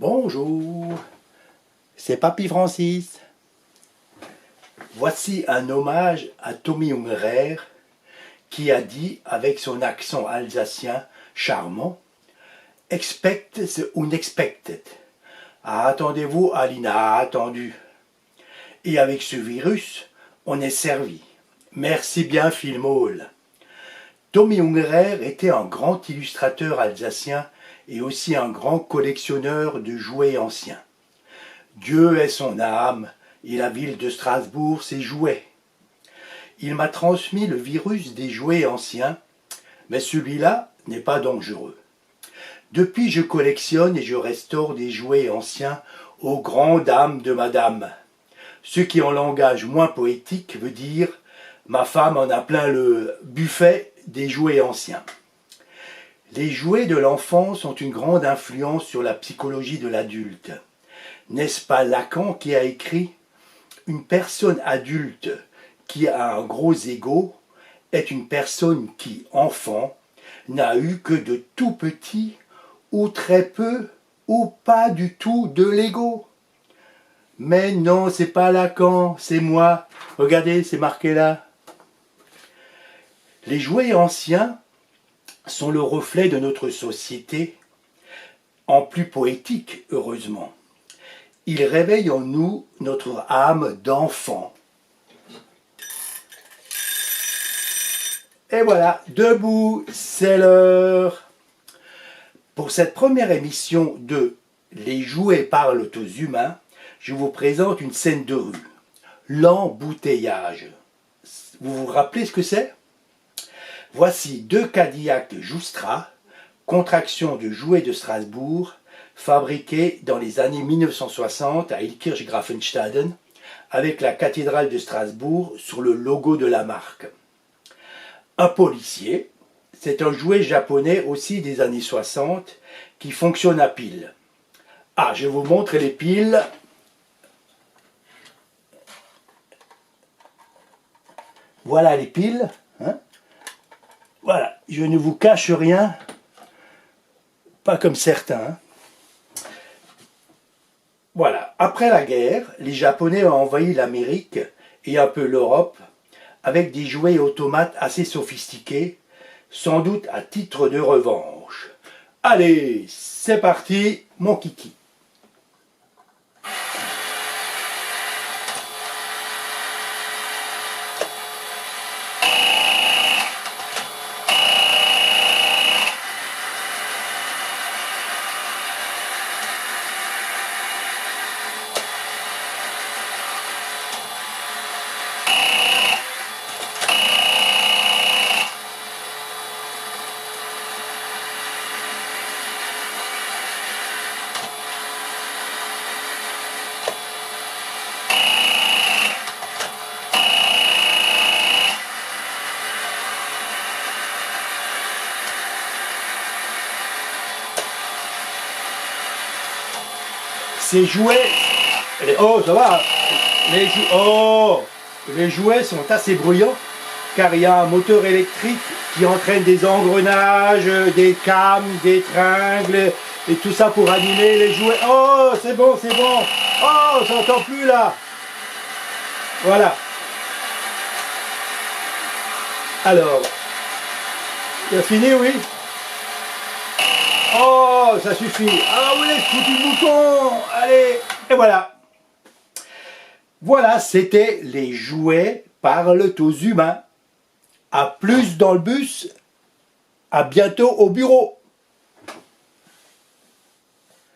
Bonjour, c'est Papy Francis. Voici un hommage à Tommy Ungerer qui a dit avec son accent alsacien charmant « Expect the unexpected ». Attendez-vous à l'inattendu. Et avec ce virus, on est servi. Merci bien Filmol. Tommy Ungerer était un grand illustrateur alsacien et aussi un grand collectionneur de jouets anciens. Dieu est son âme, et la ville de Strasbourg ses jouets. Il m'a transmis le virus des jouets anciens, mais celui-là n'est pas dangereux. Depuis, je collectionne et je restaure des jouets anciens aux grandes dames de madame. Ce qui en langage moins poétique veut dire « ma femme en a plein le buffet des jouets anciens ». Les jouets de l'enfance ont une grande influence sur la psychologie de l'adulte. N'est-ce pas Lacan qui a écrit « Une personne adulte qui a un gros ego est une personne qui, enfant, n'a eu que de tout petit ou très peu ou pas du tout de l'ego ». Mais non, c'est pas Lacan, c'est moi. Regardez, c'est marqué là. Les jouets anciens sont le reflet de notre société, en plus poétique, heureusement. Ils réveillent en nous notre âme d'enfant. Et voilà, debout, c'est l'heure. Pour cette première émission de Les jouets parlent aux humains, je vous présente une scène de rue. L'embouteillage. Vous vous rappelez ce que c'est ? Voici deux Cadillac Joustra, contraction de jouets de Strasbourg, fabriqués dans les années 1960 à Illkirch-Grafenstaden, avec la cathédrale de Strasbourg sur le logo de la marque. Un policier, c'est un jouet japonais aussi des années 60 qui fonctionne à pile. Ah, je vous montre les piles. Voilà les piles. Hein? Voilà, je ne vous cache rien, pas comme certains. Voilà, après la guerre, les Japonais ont envahi l'Amérique et un peu l'Europe avec des jouets automates assez sophistiqués, sans doute à titre de revanche. Allez, c'est parti, mon kiki. Ces jouets, oh ça va, les jouets sont assez bruyants car il y a un moteur électrique qui entraîne des engrenages, des cames, des tringles et tout ça pour animer les jouets. Oh c'est bon, oh on s'entend plus là. Voilà. Alors, il a fini, oui. Oh, ça suffit. Ah oui, foutu le bouton. Allez, et voilà. Voilà, c'était les jouets parlent aux humains. À plus dans le bus. À bientôt au bureau.